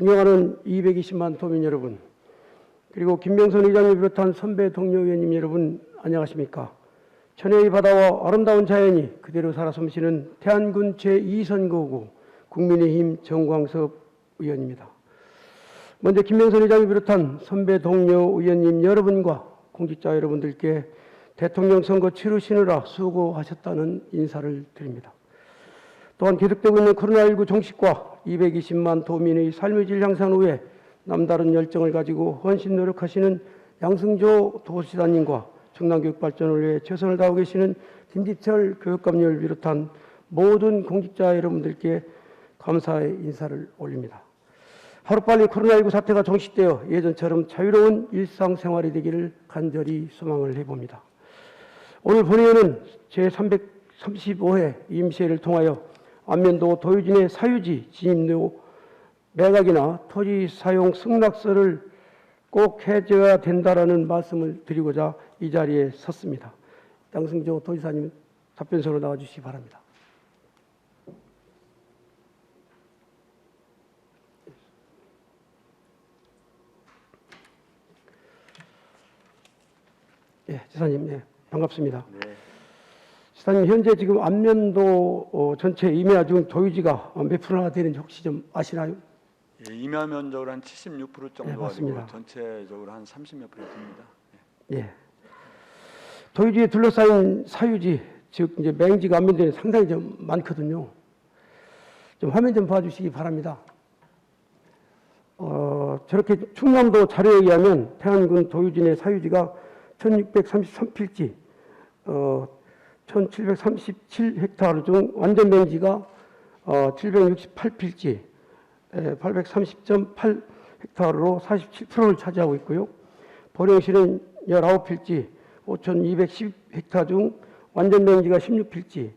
존경하는 220만 도민 여러분, 그리고 김명선 의장을 비롯한 선배 동료 의원님 여러분, 안녕하십니까? 천혜의 바다와 아름다운 자연이 그대로 살아 숨쉬는 태안군 제2선거구 국민의힘 정광섭 의원입니다. 먼저 김명선 의장을 비롯한 선배 동료 의원님 여러분과 공직자 여러분들께 대통령 선거 치르시느라 수고하셨다는 인사를 드립니다. 또한 계속되고 있는 코로나19 종식과 220만 도민의 삶의 질 향상 후에 남다른 열정을 가지고 헌신 노력하시는 양승조 도시장님과 충남교육 발전을 위해 최선을 다하고 계시는 김지철 교육감님을 비롯한 모든 공직자 여러분들께 감사의 인사를 올립니다. 하루빨리 코로나19 사태가 종식되어 예전처럼 자유로운 일상생활이 되기를 간절히 소망을 해봅니다. 오늘 본회의는 제335회 임시회를 통하여 안면도 도유진의 사유지 진입로 매각이나 토지 사용 승낙서를 꼭 해줘야 된다라는 말씀을 드리고자 이 자리에 섰습니다. 양승조 도지사님 답변서로 나와주시기 바랍니다. 예, 지사님, 예, 반갑습니다. 네. 지사님, 현재 지금 안면도 전체 임야 중 도유지가 몇 프로나 되는지 혹시 좀 아시나요? 예, 임야 면적으로 한 76% 정도 네, 맞습니다. 가지고 전체적으로 한 30몇 프로 됩니다. 예. 도유지에 둘러싸인 사유지, 즉 이제 맹지가 안면도에 상당히 좀 많거든요. 좀 화면 좀 봐주시기 바랍니다. 저렇게 충남도 자료에 의하면 태안군 도유진의 사유지가 1633필지, 1737헥타르 중 완전 맹지가 768필지, 830.8헥타르로 47%를 차지하고 있고요. 보령시는 19필지, 5210헥타 중 완전 맹지가 16필지,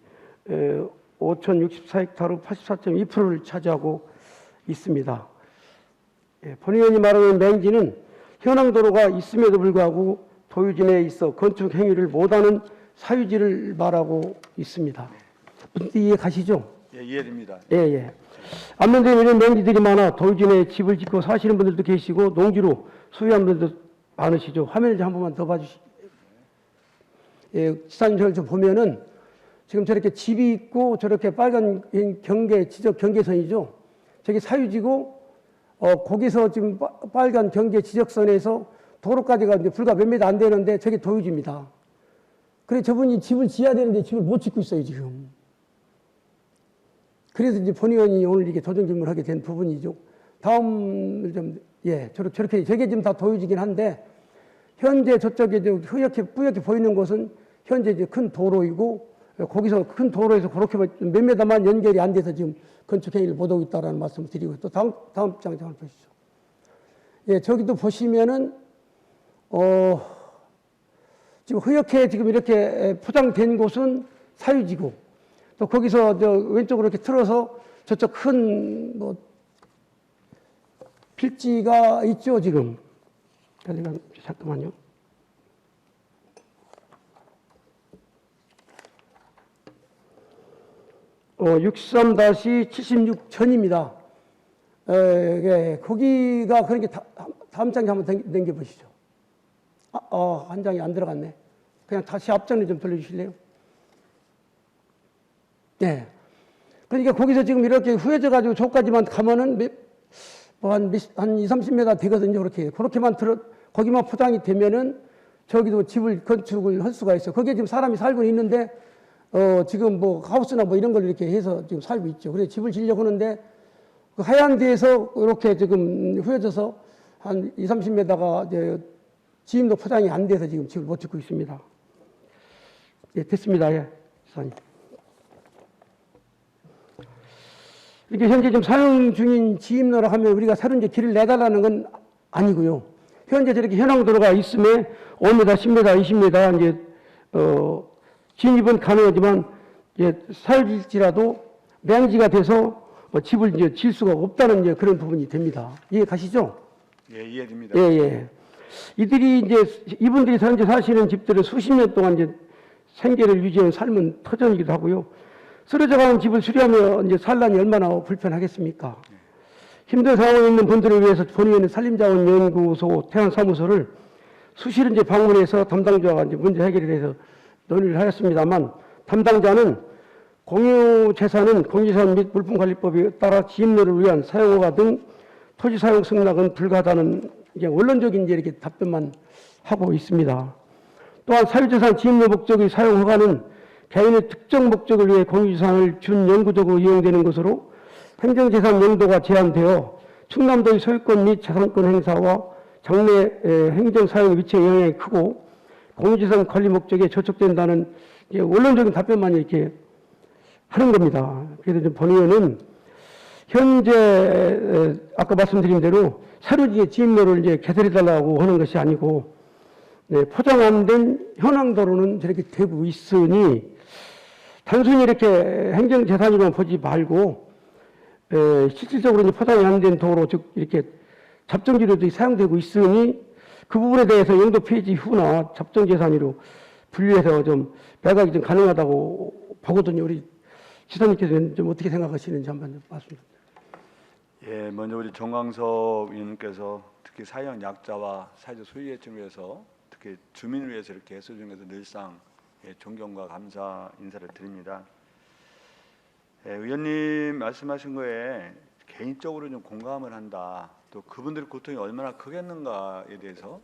5064헥타르 84.2%를 차지하고 있습니다. 본 의원이 말하는 맹지는 현황도로가 있음에도 불구하고 도유진에 있어 건축 행위를 못하는 사유지를 말하고 있습니다. 이해 가시죠? 예, 이해됩니다. 예, 예. 안면도에 이런 맹지들이 많아 도유진에 집을 짓고 사시는 분들도 계시고 농지로 소유한 분들도 많으시죠. 화면을 좀 한 번만 더 봐주시죠. 예, 지사님 저를 좀 보면은 지금 저렇게 집이 있고 저렇게 빨간 경계, 지적 경계선이죠. 저게 사유지고, 거기서 지금 빨간 경계 지적선에서 도로까지가 이제 불과 몇 미터 안 되는데 저게 도유지입니다. 그래 저분이 집을 지어야 되는데 집을 못 짓고 있어요, 지금. 그래서 이제 본 의원이 오늘 이렇게 도정 질문을 하게 된 부분이죠. 다음을 좀, 예, 저렇게, 저게 지금 다 도유지긴 한데, 현재 저쪽에 흐옇게, 뿌옇게 보이는 곳은 현재 이제 큰 도로이고, 거기서 큰 도로에서 그렇게 몇 미터만 연결이 안 돼서 지금 건축행위를 못하고 있다는 말씀을 드리고, 또 다음 장을 보시죠. 예, 저기도 보시면은, 지금 흐옇게 지금 이렇게 포장된 곳은 사유지고, 또 거기서 저 왼쪽으로 이렇게 틀어서 저쪽 큰 뭐 필지가 있죠, 지금. 잠깐만요. 어, 63-76 전입니다. 거기가 그러니까 다음 장에 한번 당겨 보시죠. 한 장이 안 들어갔네. 그냥 다시 앞장을 좀 돌려주실래요? 네. 그러니까 거기서 지금 이렇게 후해져가지고 저까지만 가면은 한 20-30m 되거든요. 그렇게만 거기만 포장이 되면은 저기도 집을 건축을 할 수가 있어요. 거기에 지금 사람이 살고 있는데, 지금 뭐 하우스나 뭐 이런 걸 이렇게 해서 지금 살고 있죠. 그래서 집을 지으려고 하는데, 그 하얀 데에서 이렇게 지금 후해져서 한 20-30m가 이제 지임도 포장이 안 돼서 지금 집을 못 짓고 있습니다. 예, 됐습니다. 예, 지사님. 이렇게 현재 지금 사용 중인 지임로라 하면 우리가 새로 이제 길을 내달라는 건 아니고요. 현재 저렇게 현황도로가 있음에 5m, 10m, 20m 이제 진입은 가능하지만 이제 살질지라도 맹지가 돼서 집을 이제 질 수가 없다는 이제 그런 부분이 됩니다. 이해 가시죠? 예, 이해됩니다. 예, 예. 이분들이 현재 사시는 집들은 수십 년 동안 이제 생계를 유지한 삶은 터전이기도 하고요. 쓰러져가는 집을 수리하며 이제 산란이 얼마나 불편하겠습니까? 힘든 상황에 있는 분들을 위해서 본의원의 산림자원연구소 태안사무소를 수시로 이제 방문해서 담당자와 이제 문제 해결에 대해서 논의를 하였습니다만, 담당자는 공유재산은 공유재산 및 물품관리법에 따라 지임료를 위한 사용허가 등 토지 사용 승낙은 불가하다는 이게 원론적인 이제 이렇게 답변만 하고 있습니다. 또한 사유재산 지임료 목적의 사용허가는 개인의 특정 목적을 위해 공유재산을 준영구적으로 이용되는 것으로 행정재산 용도가 제한되어 충남도의 소유권 및 재산권 행사와 장래 행정사용 위치에 영향이 크고 공유재산 관리 목적에 저촉된다는 원론적인 답변만 이렇게 하는 겁니다. 그래서 본의원은 현재 아까 말씀드린 대로 새로 이제 지임료를 이제 개설해달라고 하는 것이 아니고, 네, 포장 안 된 현황 도로는 저렇게 되고 있으니 단순히 이렇게 행정재산으로만 보지 말고 실질적으로 이제 포장이 안 된 도로, 즉 이렇게 잡정지로도 사용되고 있으니 그 부분에 대해서 영도 폐지 후나 잡정재산으로 분류해서 좀 매각이 좀 가능하다고 보거든요. 우리 지사님께서는 좀 어떻게 생각하시는지 한번 말씀 좀. 예, 먼저 우리 정광석 의원님께서 특히 사회적 약자와 사회적 소외계층을 위해서 특히 주민을 위해서 이렇게 애써 준 것에 늘상 존경과 감사 인사를 드립니다. 의원님 말씀하신 거에 개인적으로 좀 공감을 한다. 또 그분들의 고통이 얼마나 크겠는가에 대해서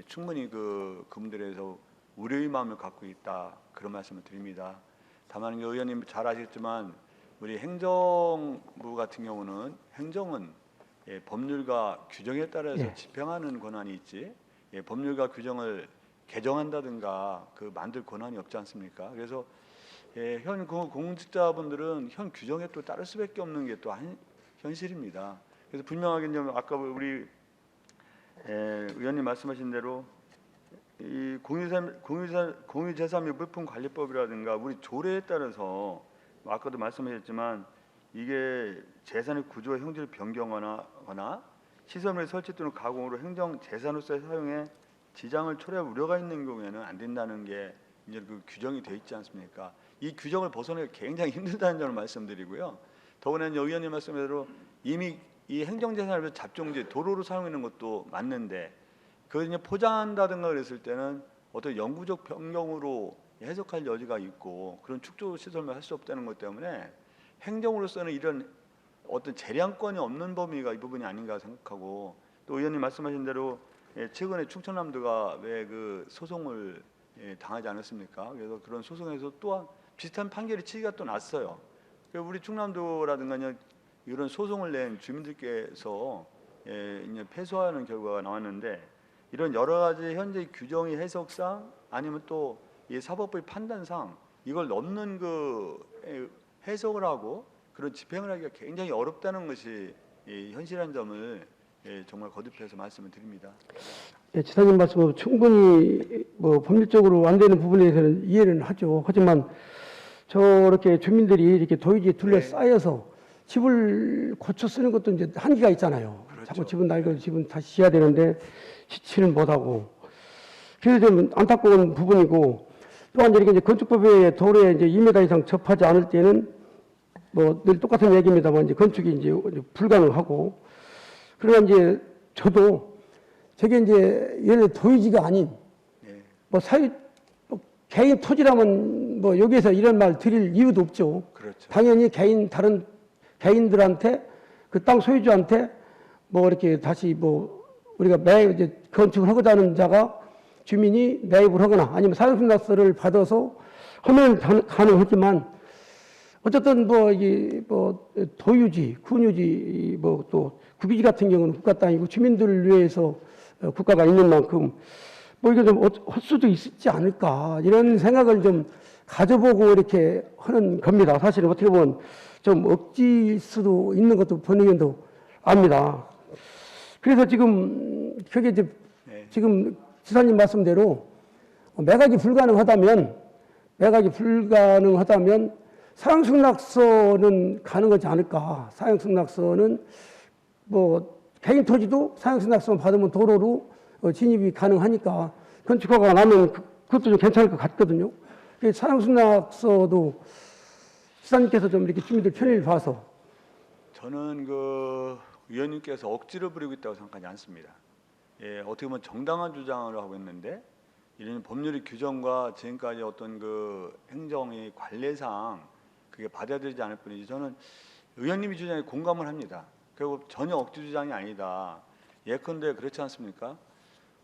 충분히 그분들에 대해서 우려의 마음을 갖고 있다. 그런 말씀을 드립니다. 다만 의원님 잘 아시겠지만 우리 행정부 같은 경우는 행정은 법률과 규정에 따라서 집행하는 권한이 있지, 법률과 규정을 개정한다든가 만들 권한이 없지 않습니까? 그래서 현 공직자분들은 현 규정에 또 따를 수밖에 없는 게 또 현실입니다. 그래서 분명하게 이제 아까 우리 의원님 말씀하신 대로 이 공유재산 및 물품관리법이라든가 우리 조례에 따라서 아까도 말씀하셨지만 이게 재산의 구조와 형질을 변경하거나 시설물의 설치 또는 가공으로 행정 재산으로서의 사용에 지장을 초래할 우려가 있는 경우에는 안 된다는 게 이제 그 규정이 돼 있지 않습니까? 이 규정을 벗어나기 굉장히 힘들다는 점을 말씀드리고요. 더구나 의원님 말씀대로 이미 이 행정재산을 잡종지 도로로 사용하는 것도 맞는데 그걸 이제 포장한다든가 그랬을 때는 어떤 영구적 변경으로 해석할 여지가 있고 그런 축조 시설만 할 수 없다는 것 때문에 행정으로서는 이런 어떤 재량권이 없는 범위가 이 부분이 아닌가 생각하고, 또 의원님 말씀하신 대로 최근에 충청남도가 왜 그 소송을 당하지 않았습니까? 그래서 그런 소송에서 또한 비슷한 판결이 치기가 또 났어요. 우리 충남도라든가 이런 소송을 낸 주민들께서 이제 패소하는 결과가 나왔는데, 이런 여러 가지 현재 규정의 해석상 아니면 또 이 사법부의 판단상 이걸 넘는 해석을 하고 그런 집행을 하기가 굉장히 어렵다는 것이 현실한 점을 정말 거듭해서 말씀을 드립니다. 지사님 말씀은 충분히 법률적으로 안 되는 부분에 대해서는 이해는 하죠. 하지만 저렇게 주민들이 이렇게 도유지에 둘러싸여서 집을 고쳐 쓰는 것도 이제 한계가 있잖아요. 그렇죠. 자꾸 집은 낡아서 집은 다시 지어야 되는데 지치는 못하고, 그래서 좀 안타까운 부분이고, 또한 이렇게 이제 건축법에 도로에 이제 2m 이상 접하지 않을 때는 늘 똑같은 얘기입니다만 이제 건축이 이제 불가능하고, 그러나 이제 저도 저게 이제 예를 도유지가 아닌 개인 토지라면 여기에서 이런 말 드릴 이유도 없죠. 그렇죠. 당연히 다른 개인들한테 그 땅 소유주한테 이렇게 다시 우리가 이제 건축을 하고자 하는 자가 주민이 매입을 하거나 아니면 사용승낙서를 받아서 하면 가능하지만, 어쨌든 도유지, 군유지, 또 국유지 같은 경우는 국가 땅이고 주민들을 위해서 국가가 있는 만큼 이게 좀 할 수도 있지 않을까, 이런 생각을 좀 가져보고 이렇게 하는 겁니다. 사실은 어떻게 보면 좀 억지일 수도 있는 것도 본의원도 압니다. 그래서 지금 그게 이제 지금 지사님 말씀대로 매각이 불가능하다면 사용승낙서는 가능하지 않을까. 사용승낙서는 개인 토지도 사용승낙서만 받으면 도로로 진입이 가능하니까 건축허가가 나면 그것도 좀 괜찮을 것 같거든요. 사용승낙서도 지사님께서 좀 이렇게 주민들 편의를 봐서. 저는 의원님께서 억지를 부리고 있다고 생각하지 않습니다. 예, 어떻게 보면 정당한 주장을 하고 있는데 이런 법률의 규정과 지금까지 어떤 그 행정의 관례상 그게 받아들이지 않을 뿐이지 저는 의원님의 주장에 공감을 합니다. 결국 전혀 억지 주장이 아니다. 예컨대 그렇지 않습니까?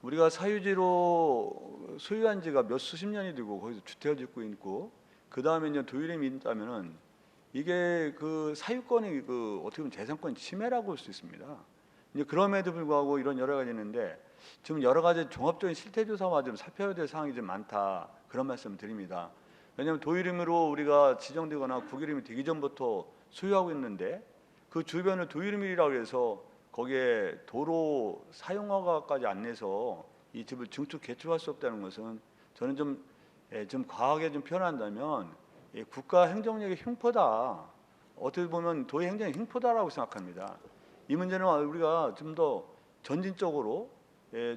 우리가 사유지로 소유한 지가 몇 수십 년이 되고 거기서 주택을 짓고 있고 그 다음에 이제 도율임이 있다면은 이게 그 사유권이 그 어떻게 보면 재산권 침해라고 볼 수 있습니다. 이제 그럼에도 불구하고 이런 여러 가지 있는데 지금 여러 가지 종합적인 실태조사와 좀 살펴야 될 사항이 좀 많다 그런 말씀을 드립니다. 왜냐하면 도율임으로 우리가 지정되거나 국유림이 되기 전부터 소유하고 있는데 그 주변을 도율임이라고 해서 거기에 도로 사용허가까지 안 내서 이 집을 증축 개축할 수 없다는 것은 저는 좀 과하게 좀 표현한다면 국가 행정력의 흉포다. 어떻게 보면 도의 행정의 흉포다라고 생각합니다. 이 문제는 우리가 좀 더 전진적으로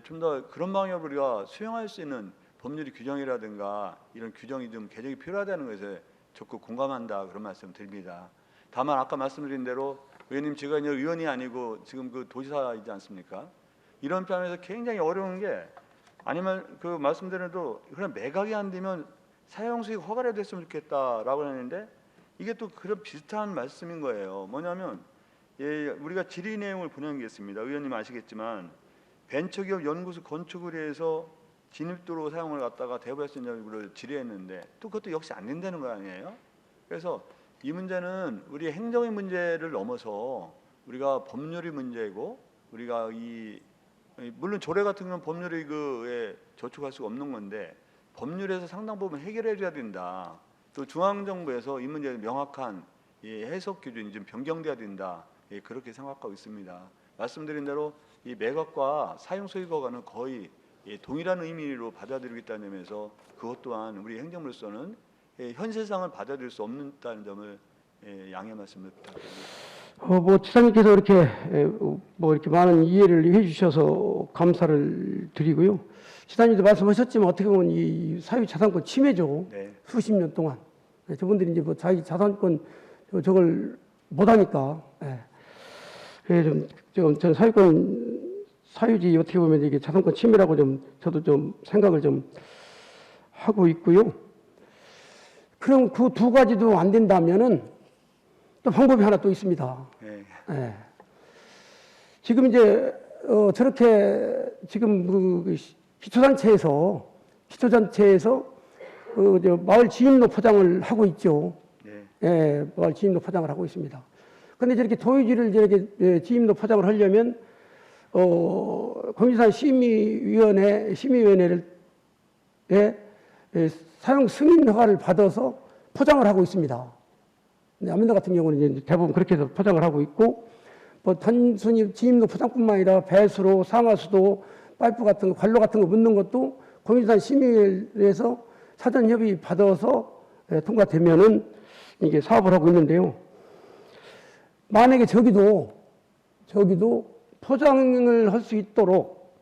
좀 더 그런 방향으로 우리가 수용할 수 있는 법률의 규정이라든가 이런 규정이 좀 개정이 필요하다는 것에 적극 공감한다 그런 말씀 드립니다. 다만 아까 말씀드린 대로 의원님 제가 이제 의원이 아니고 지금 그 도지사이지 않습니까? 이런 편에서 굉장히 어려운 게 아니면 그 말씀드려도 그냥 매각이 안 되면 사용수익 허가를 됐으면 좋겠다라고 하는데 이게 또 그런 비슷한 말씀인 거예요. 뭐냐면 우리가 질의 내용을 보낸 게 있습니다. 의원님 아시겠지만 벤처기업 연구소 건축을 위해서 진입도로 사용을 갖다가 대부할 수 있냐를 질의했는데 또 그것도 역시 안 된다는 거 아니에요? 그래서 이 문제는 우리 행정의 문제를 넘어서 우리가 법률의 문제고 우리가 물론 조례 같은 건 법률의 그에 저촉할 수가 없는 건데 법률에서 상당 부분 해결해 줘야 된다. 또 중앙정부에서 이 문제에 명확한 해석 기준이 좀 변경돼야 된다. 그렇게 생각하고 있습니다. 말씀드린 대로 이 매각과 사용 소유 허가는 거의 동일한 의미로 받아들이겠다는 점에서 그것 또한 우리 행정부로서는 현실상을 받아들일 수 없다는 점을 양해 말씀을 부탁드립니다. 지사님께서 이렇게 이렇게 많은 이해를 해주셔서 감사를 드리고요. 지사님도 말씀하셨지만 어떻게 보면 이 사유자산권 침해죠. 네. 수십 년 동안 저분들이 이제 자기 자산권 저걸 못하니까. 저는 사유지 어떻게 보면 이게 자산권 침해라고 저도 좀 생각을 좀 하고 있고요. 그럼 그 두 가지도 안 된다면은 또 방법이 하나 또 있습니다. 네. 지금 이제 저렇게 지금 그 기초단체에서 마을 지인로 포장을 하고 있죠. 네. 마을 지인로 포장을 하고 있습니다. 그런데 저렇게 도유지를 저렇게 지인로 포장을 하려면 공지산 심의위원회를 사용 승인 허가를 받아서 포장을 하고 있습니다. 아민도 같은 경우는 이제 대부분 그렇게 해서 포장을 하고 있고, 단순히 지임로 포장뿐만 아니라 배수로, 상하수도, 파이프 같은 거, 관로 같은 거 묻는 것도 공지산 심의위에서 사전 협의 받아서 통과되면은 이게 사업을 하고 있는데요. 만약에 저기도 포장을 할 수 있도록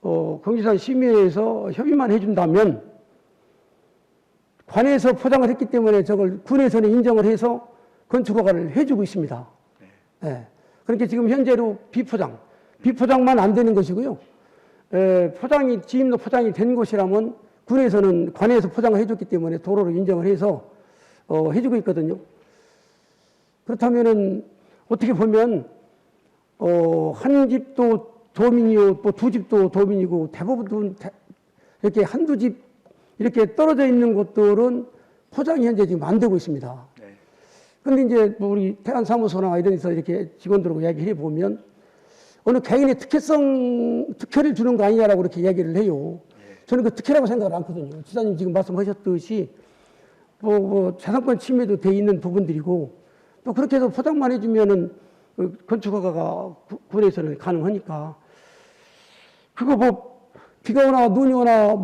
공지산 심의회에서 협의만 해준다면 관에서 포장을 했기 때문에 저걸 군에서는 인정을 해서 건축허가를 해주고 있습니다. 그렇게 지금 현재로 비포장만 안 되는 것이고요. 지임로 포장이 된 곳이라면 군에서는 관에서 포장을 해줬기 때문에 도로로 인정을 해서 해주고 있거든요. 그렇다면은 어떻게 보면 한 집도 도민이요, 또 두 집도 도민이고 대부분 이렇게 한두 집 이렇게 떨어져 있는 곳들은 포장이 현재 지금 안 되고 있습니다. 그런데 이제 우리 태안사무소나 이런 데서 이렇게 직원들하고 이야기해 보면 어느 개인의 특혜를 주는 거 아니냐라고 그렇게 이야기를 해요. 저는 그 특혜라고 생각을 않거든요. 지사님 지금 말씀하셨듯이 자산권 침해도 돼 있는 부분들이고 또 그렇게 해서 포장만 해주면은 건축허가가 군에서는 가능하니까 그거 비가 오나 눈이 오나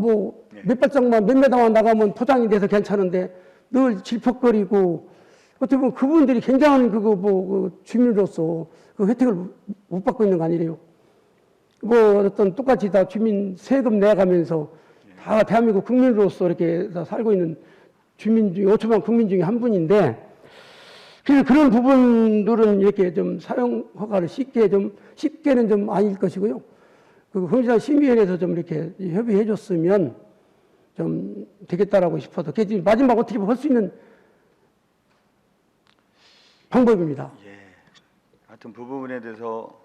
몇 발짝만 몇 메다만 나가면 포장이 돼서 괜찮은데 늘 질퍽거리고 어떻게 보면 그분들이 굉장한 주민으로서 그 혜택을 못 받고 있는 거 아니래요. 어떤 똑같이 다 주민 세금 내가면서 다 대한민국 국민으로서 이렇게 다 살고 있는 주민 중에 5천만 국민 중에 한 분인데 그래서 그런 부분들은 이렇게 좀 사용 허가를 쉽게는 좀 아닐 것이고요. 그 흥신사 심의위원회에서 좀 이렇게 협의해 줬으면 좀 되겠다라고 싶어서. 그게 지금 마지막 어떻게 볼 수 있는 방법입니다. 예. 하여튼 그 부분에 대해서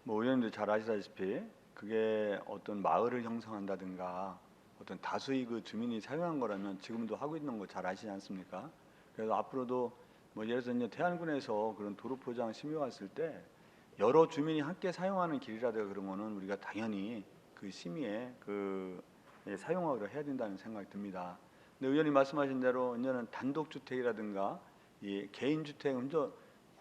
뭐 의원님도 잘 아시다시피 그게 어떤 마을을 형성한다든가 어떤 다수의 그 주민이 사용한 거라면 지금도 하고 있는 거 잘 아시지 않습니까? 그래서 앞으로도 뭐 예를 들어서 이제 태안군에서 그런 도로 포장 심의 왔을 때 여러 주민이 함께 사용하는 길이라든가 그런 거는 우리가 당연히 그 심의에 사용하기로 해야 된다는 생각이 듭니다. 근데 의원님 말씀하신 대로 이제는 단독주택이라든가 이 개인주택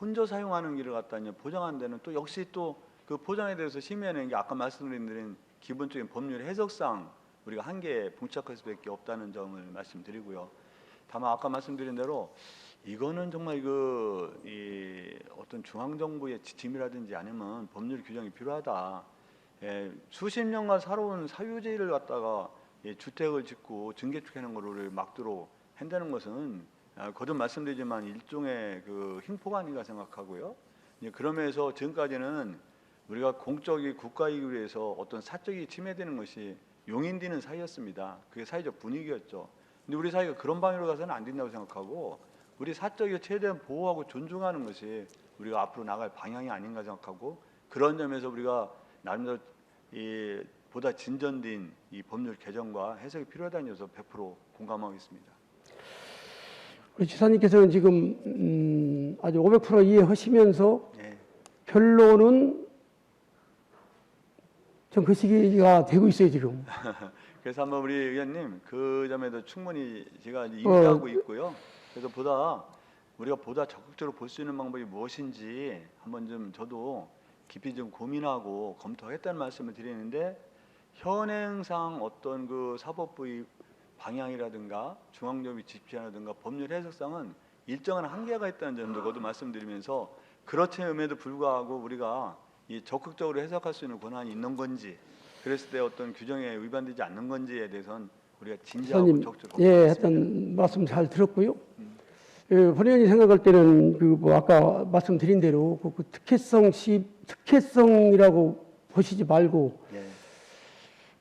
혼자 사용하는 길을 갖다 이제 보장하는 데는 또 역시 또 그 포장에 대해서 심의하는 게 아까 말씀드린 기본적인 법률 해석상 우리가 한계에 봉착할 수밖에 없다는 점을 말씀드리고요. 다만 아까 말씀드린 대로 이거는 정말 어떤 중앙 정부의 지침이라든지 아니면 법률 규정이 필요하다. 수십 년간 살아온 사유지를 갖다가 주택을 짓고 증개축하는 거를 막도록 한다는 것은 거듭 말씀드리지만 일종의 그 횡포가 아닌가 생각하고요. 그러면서 지금까지는 우리가 공적이 국가이익을 위해서 어떤 사적이 침해되는 것이 용인되는 사이였습니다. 그게 사회적 분위기였죠. 근데 우리 사회가 그런 방향으로 가서는 안 된다고 생각하고 우리 사적을 최대한 보호하고 존중하는 것이 우리가 앞으로 나갈 방향이 아닌가 생각하고 그런 점에서 우리가 나름대로 보다 진전된 이 법률 개정과 해석이 필요하다는 점에서 100% 공감하고 있습니다. 우리 지사님께서는 지금 아주 500% 이해하시면서 네. 결론은 좀 그 시기가 되고 있어요 지금. 그래서 한번 우리 의원님 그 점에도 충분히 제가 인지하고 있고요. 그래서 우리가 보다 적극적으로 볼 수 있는 방법이 무엇인지 한번 좀 저도 깊이 좀 고민하고 검토했다는 말씀을 드리는데 현행상 어떤 그 사법부의 방향이라든가 중앙정부의 지침이라든가 법률 해석상은 일정한 한계가 있다는 점도 거듭 말씀드리면서 그렇음에도 불구하고 우리가 이 적극적으로 해석할 수 있는 권한이 있는 건지 그랬을 때 어떤 규정에 위반되지 않는 건지에 대해서는 우리가 진지하고 적극적으로 했던 말씀 잘 들었고요. 본의원이 생각할 때는 뭐 아까 말씀드린 대로 그 특혜성이라고 보시지 말고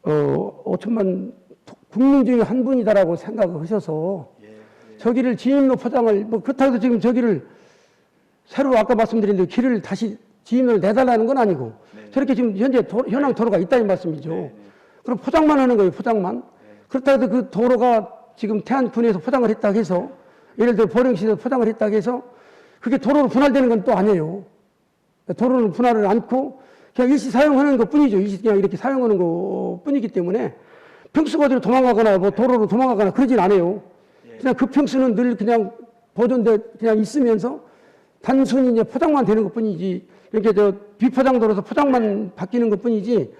5천만 국민 중에 한 분이다라고 생각을 하셔서 저기를 지임로 포장을 뭐 그렇다고 해서 지금 저기를 새로 아까 말씀드린 대로 길을 다시 지임로를 내달라는 건 아니고 저렇게 지금 현재 현황 도로가 있다는 말씀이죠. 그럼 포장만 하는 거예요, 포장만. 그렇다고 해서 그 도로가 지금 태안군에서 포장을 했다고 해서 예를 들어 보령시에서 포장을 했다고 해서 그게 도로로 분할되는 건 또 아니에요. 도로는 분할을 않고 그냥 일시 사용하는 것 뿐이죠. 일시 그냥 이렇게 사용하는 것 뿐이기 때문에 평수가 어디로 도망가거나 뭐 도로로 도망가거나 그러진 않아요. 그냥 그 평수는 늘 그냥 보존돼 그냥 있으면서 단순히 이제 포장만 되는 것 뿐이지 이렇게 비포장도로서 포장만 바뀌는 것 뿐이지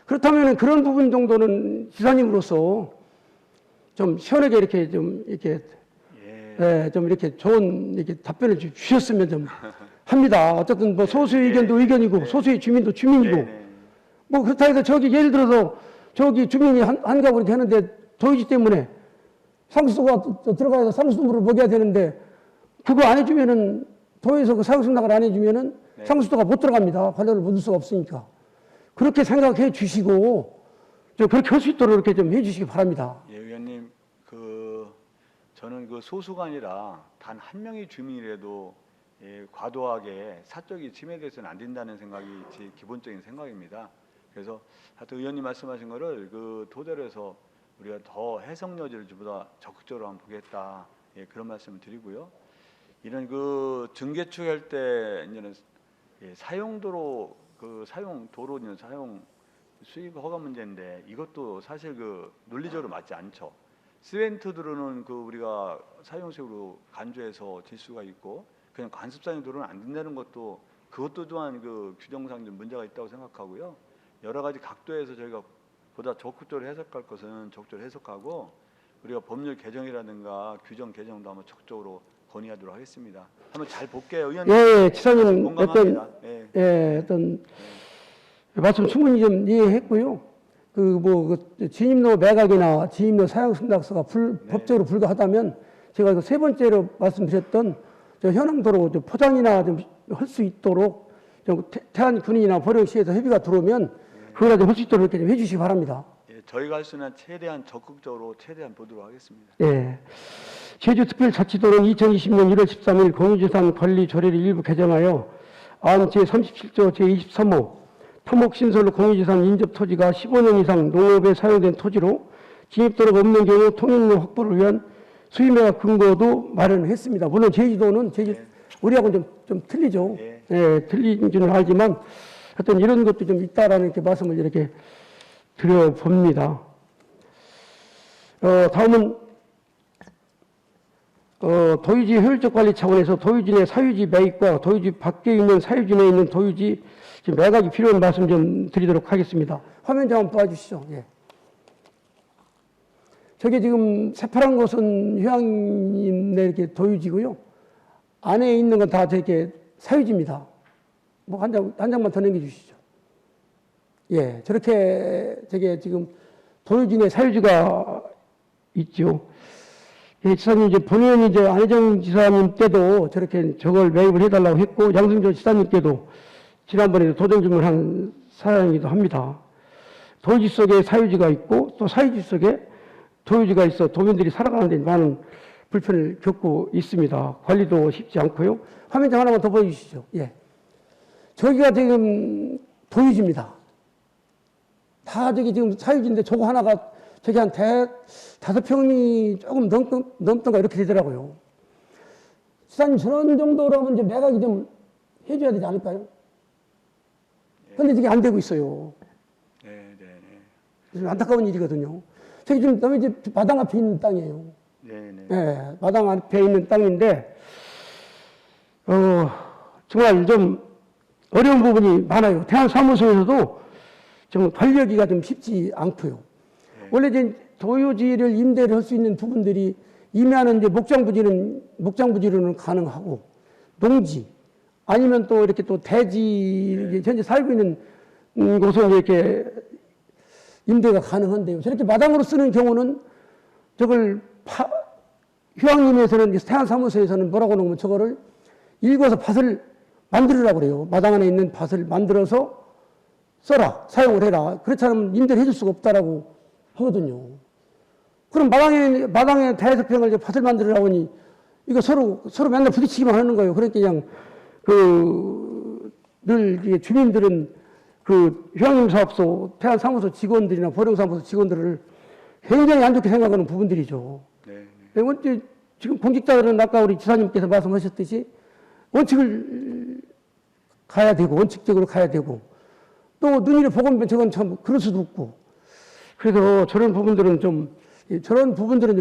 그렇다면 그런 부분 정도는 지사님으로서 좀 시원하게 이렇게 좀 이렇게 좀 이렇게 좋은 이렇게 답변을 주셨으면 좀 합니다. 어쨌든 뭐 소수의 의견도 의견이고 소수의 주민도 주민이고 뭐 그렇다 해서 저기 예를 들어서 저기 주민이 한가구 이렇게 하는데 도의지 때문에 상수도가 들어가서 상수도물을 먹여야 되는데 그거 안 해주면은 도에서 그 상수나갈 안 해주면은 상수도가 못 들어갑니다. 관련을 묻을 수가 없으니까. 그렇게 생각해 주시고 좀 그렇게 할 수 있도록 이렇게 좀 해주시기 바랍니다. 예, 의원님 저는 그 소수가 아니라 단 한 명의 주민이라도 과도하게 사적이 침해돼서는 안 된다는 생각이 제 기본적인 생각입니다. 그래서 하여튼 의원님 말씀하신 거를 그 토대로 해서 우리가 더 해석 여지를 보다 적극적으로 한번 보겠다. 그런 말씀을 드리고요. 이런 그 증개축할 때 이제는 사용도로 사용 도로는 사용 수익 허가 문제인데 이것도 사실 그 논리적으로 맞지 않죠. 시멘트 도로는 그 우리가 사용식으로 간주해서 질 수가 있고 그냥 관습사용 도로는 안 된다는 것도 그것도 또한 그 규정상 좀 문제가 있다고 생각하고요. 여러 가지 각도에서 저희가 보다 적극적으로 해석할 것은 적극적으로 해석하고 우리가 법률 개정이라든가 규정 개정도 한번 적극적으로 건의하도록 하겠습니다. 한번 잘 볼게요, 의원님. 예, 지사님 공감합니다. 어떤 말씀 충분히 좀 이해했고요. 그 진입로 매각이나 진입로 사용 승낙서가 법적으로 불가하다면 제가 세 번째로 말씀드렸던 저 현황도로 좀 포장이나 좀 할 수 있도록 좀 태안군인이나 보령시에서 협의가 들어오면 그거나 좀 할 수 있도록 이렇게 좀 해주시기 바랍니다. 예, 저희가 할 수 있는 최대한 적극적으로 최대한 보도록 하겠습니다. 예. 제주특별자치도는 2020년 1월 13일 공유재산 관리 조례를 일부 개정하여 제37조 제23호 토목신설로 공유재산 인접 토지가 15년 이상 농업에 사용된 토지로 진입도로가 없는 경우 통행료 확보를 위한 수의매각 근거도 마련했습니다. 물론 제주도는 우리하고는 좀 틀리죠. 예. 예, 틀린 줄은 알지만 하여튼 이런 것도 좀 있다라는 이렇게 말씀을 이렇게 드려봅니다. 다음은 도유지 효율적 관리 차원에서 도유지 내 사유지 매입과 도유지 밖에 있는 사유지 내에 있는 도유지 지금 매각이 필요한 말씀 좀 드리도록 하겠습니다. 화면 좀 한번 봐주시죠. 예. 저게 지금 새파란 것은 휴양림 내 이렇게 도유지고요. 안에 있는 건 다 저렇게 사유지입니다. 뭐 한 장만 더 넘겨주시죠. 예, 저렇게 저게 지금 도유지 내 사유지가 있죠. 예, 지사님 이제 본의원 이제 안혜정 지사님 때도 저렇게 저걸 매입을 해달라고 했고 양승조 지사님 때도 지난번에도 도정 주문한 사항이기도 합니다. 도유지 속에 사유지가 있고 또 사유지 속에 도유지가 있어 도민들이 살아가는 데 많은 불편을 겪고 있습니다. 관리도 쉽지 않고요. 화면 좀 하나만 더 보여주시죠. 예. 저기가 지금 도유지입니다. 다 저기 지금 사유지인데 저거 하나가 저기 한 5평이 조금 넘던가 이렇게 되더라고요. 지사님 저런 정도라면 이제 매각이 좀 해줘야 되지 않을까요? 그런데 이게 안 되고 있어요. 네. 좀 안타까운 일이거든요. 저기 지금 너무 이제 마당 앞에 있는 땅이에요. 네. 네, 마당 앞에 있는 땅인데, 정말 좀 어려운 부분이 많아요. 태안사무소에서도 좀 관리하기가 좀 쉽지 않고요. 네. 원래 이제 도유지를 임대를 할 수 있는 부분들이 임야는 이제 목장부지로는 가능하고, 농지, 아니면 또 이렇게 또 대지, 현재 살고 있는 곳은 이렇게 임대가 가능한데요. 저렇게 마당으로 쓰는 경우는 저걸 휴양림에서는 태안사무소에서는 뭐라고 하면 저거를 일궈서 밭을 만들으라고 그래요. 마당 안에 있는 밭을 만들어서 써라, 사용을 해라. 그렇지 않으면 임대를 해줄 수가 없다라고 하거든요. 그럼 마당에 대여섯 평을 밭을 만들으라고 하니 이거 서로 맨날 부딪히기만 하는 거예요. 그러니까 그냥 늘 주민들은 휴양림 사업소, 태안사무소 직원들이나 보령사무소 직원들을 굉장히 안 좋게 생각하는 부분들이죠. 네. 지금 공직자들은 아까 우리 지사님께서 말씀하셨듯이 원칙을 가야 되고, 원칙적으로 가야 되고, 또 눈이를 보고 보면 저건 참 그럴 수도 없고. 그래서 저런 부분들은 좀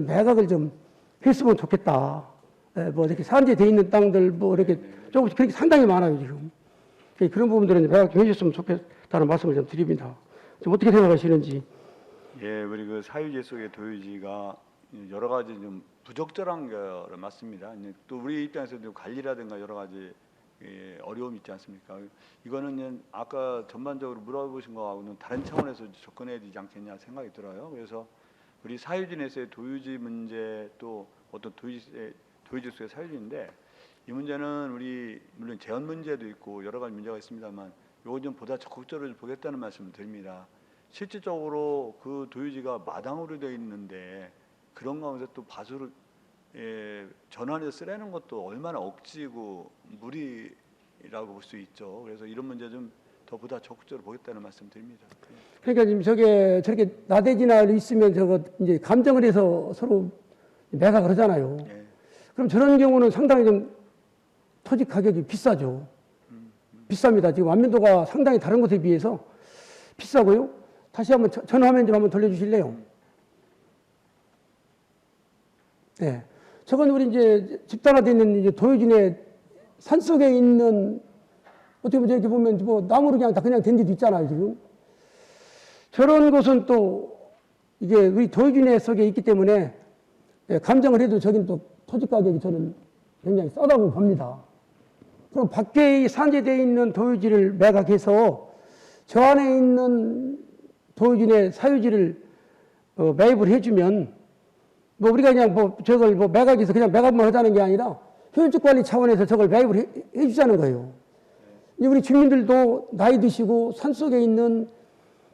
매각을 좀 했으면 좋겠다. 뭐 이렇게 산지에 있는 땅들 뭐 이렇게 조금씩 그렇게 상당히 많아요, 지금. 그런 부분들은 매각 좀 해줬으면 좋겠다는 말씀을 좀 드립니다. 좀 어떻게 생각하시는지. 예, 우리 그 사유지 속의 도유지가 여러 가지 좀 부적절한 게 맞습니다. 또 우리 입장에서도 관리라든가 여러 가지 어려움이 있지 않습니까? 이거는 아까 전반적으로 물어보신 거하고는 다른 차원에서 접근해야 되지 않겠냐 생각이 들어요. 그래서 우리 사유지 내에서의 도유지 문제 또 어떤 도유지 속의 사유지인데 이 문제는 우리 물론 재원 문제도 있고 여러 가지 문제가 있습니다만 이거 좀 보다 적극적으로 보겠다는 말씀을 드립니다. 실질적으로 그 도유지가 마당으로 되어 있는데 그런 가운데 또 밭으로 전환해서 쓰라는 것도 얼마나 억지고 무리라고 볼 수 있죠. 그래서 이런 문제 좀 더 보다 적극적으로 보겠다는 말씀 드립니다. 그러니까 지금 저렇게 나대지나 있으면 저거 이제 감정을 해서 서로 매각을 하잖아요. 예. 그럼 저런 경우는 상당히 좀 토지 가격이 비싸죠. 비쌉니다. 지금 안면도가 상당히 다른 곳에 비해서 비싸고요. 다시 한번 전 화면 좀 한번 돌려주실래요? 네. 저건 우리 이제 집단화되어 있는 이제 도유진의 산속에 있는 어떻게 보면 이렇게 보면 뭐 나무로 그냥 다 그냥 된 데도 있잖아요, 지금. 저런 곳은 또 이게 우리 도유진의 속에 있기 때문에 감정을 해도 저긴 또 토지 가격이 저는 굉장히 싸다고 봅니다. 그럼 밖에 산재되어 있는 도유지를 매각해서 저 안에 있는 도유진의 사유지를 매입을 해주면 뭐 우리가 그냥 뭐 저걸 뭐 매각해서 그냥 매각만 하자는 게 아니라 효율적 관리 차원에서 저걸 매입을 해주자는 거예요. 이제 우리 주민들도 나이 드시고 산속에 있는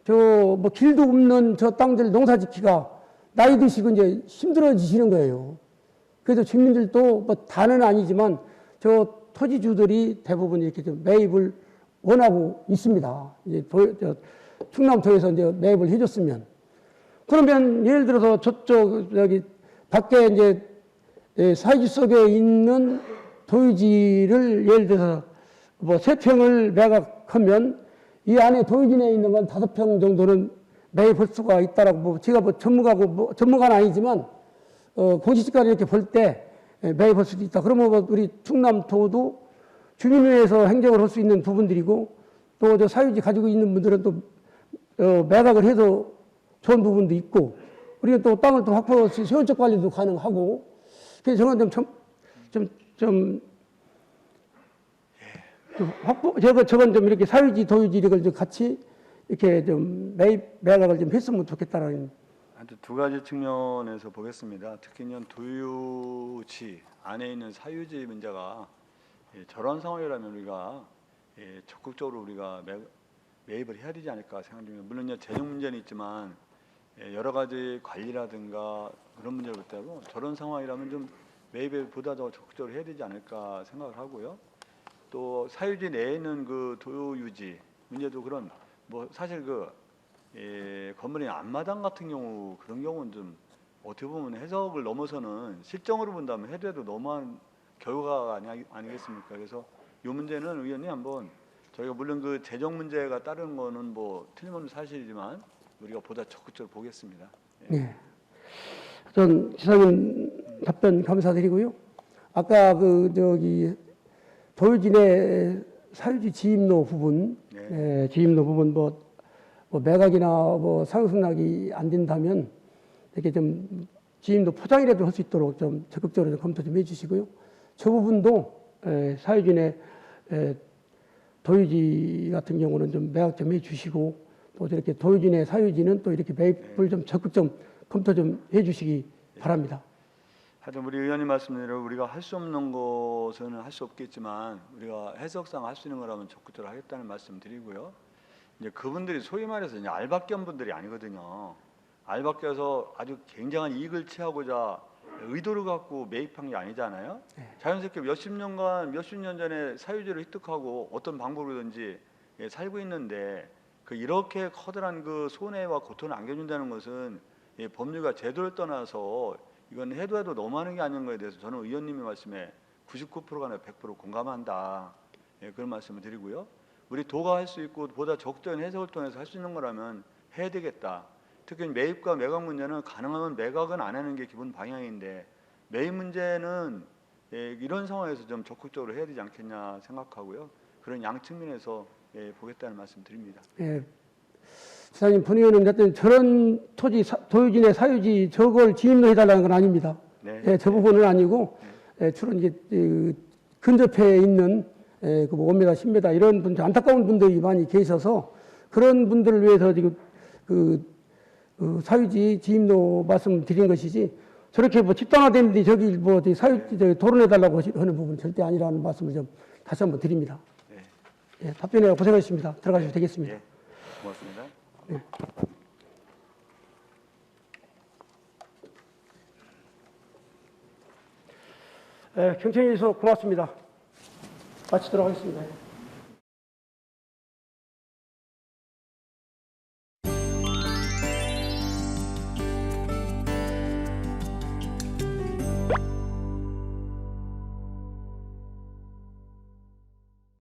저 뭐 길도 없는 저 땅들 농사 짓기가 나이 드시고 이제 힘들어지시는 거예요. 그래서 주민들도 뭐 다는 아니지만 저 토지주들이 대부분 이렇게 좀 매입을 원하고 있습니다. 이제 충남도에서 이제 매입을 해줬으면. 그러면 예를 들어서 저쪽 여기 밖에 이제 사유지 속에 있는 도유지를 예를 들어서 뭐 3평을 매각하면 이 안에 도유지 내에 있는 건 5평 정도는 매입할 수가 있다라고 뭐 제가 뭐 전문가고 뭐 전문가는 아니지만 공시지가를 이렇게 볼 때 매입할 수도 있다. 그러면 뭐 우리 충남도도 주민회에서 행정을 할 수 있는 부분들이고 또 저 사유지 가지고 있는 분들은 또 매각을 해도 좋은 부분도 있고 우리가 또 땅을 또 확보해서 효율적 관리도 가능하고 그래서 저건 좀 저건 좀 이렇게 사유지 도유지 이걸 좀 같이 이렇게 좀 매각을 좀 했으면 좋겠다라는. 하여튼 두 가지 측면에서 보겠습니다. 특히는 도유지 안에 있는 사유지 문제가 저런 상황이라면 우리가 적극적으로 우리가 매입을 해야 되지 않을까 생각됩니다. 물론 재정 문제는 있지만 여러 가지 관리라든가 그런 문제를 볼 때도 저런 상황이라면 좀 매입에 보다 더 적극적으로 해야 되지 않을까 생각을 하고요. 또 사유지 내에 있는 그 도유지 문제도 그런 뭐 사실 건물의 앞마당 같은 경우 그런 경우는 좀 어떻게 보면 해석을 넘어서는 실정으로 본다면 해도 너무한 결과가 아니겠습니까? 그래서 이 문제는 의원님 한번 저희가 물론 그 재정 문제가 따르는 거는 뭐 틀림없는 사실이지만 우리가 보다 적극적으로 보겠습니다. 네. 전 지사님 답변 감사드리고요. 아까 도유지 내 사유지 지임로 부분, 지임로 부분 뭐 매각이나 뭐 상승락이 안 된다면 이렇게 좀 지임도 포장이라도 할 수 있도록 좀 적극적으로 좀 검토 좀 해주시고요. 저 부분도 사유지 내 도유지 같은 경우는 좀 매각 좀 해주시고 또 저렇게 도유지 내 사유지는 또 이렇게 매입을 좀 적극 좀 검토 좀 해주시기 바랍니다. 하여튼 우리 의원님 말씀대로 우리가 할 수 없는 것은 할 수 없겠지만 우리가 해석상 할 수 있는 거라면 적극적으로 하겠다는 말씀 드리고요. 이제 그분들이 소위 말해서 이제 알박견 분들이 아니거든요. 알박껴서 아주 굉장한 이익을 취하고자 의도를 갖고 매입한 게 아니잖아요. 자연스럽게 몇십 년 전에 사유지를 획득하고 어떤 방법이든지 살고 있는데 이렇게 커다란 그 손해와 고통을 안겨준다는 것은 법률과 제도를 떠나서 이건 해도 너무하는 게 아닌 거에 대해서 저는 의원님의 말씀에 99%가 아니라 100% 공감한다. 그런 말씀을 드리고요. 우리 도가 할 수 있고 보다 적절한 해석을 통해서 할 수 있는 거라면 해야 되겠다. 특히 매입과 매각 문제는 가능하면 매각은 안 하는 게 기본 방향인데 매입 문제는 이런 상황에서 좀 적극적으로 해야 되지 않겠냐 생각하고요. 그런 양 측면에서 보겠다는 말씀 드립니다. 지사님, 본 의원은 어떤 저런 도유지 내 사유지 저걸 지임로 해달라는 건 아닙니다. 네. 저 부분은 아니고 주로 이제 근접해 있는 뭐 5m, 10m 이런 분들 안타까운 분들이 많이 계셔서 그런 분들을 위해서 지금 사유지 지임로 말씀드린 것이지 저렇게 뭐 집단화되는데 저기 뭐 사유지 도론해달라고 하는 부분은 절대 아니라는 말씀을 좀 다시 한번 드립니다. 네. 답변에 고생하셨습니다. 들어가셔도 되겠습니다. 네. 고맙습니다. 네. 경청해 주셔서 고맙습니다. 마치도록 하겠습니다.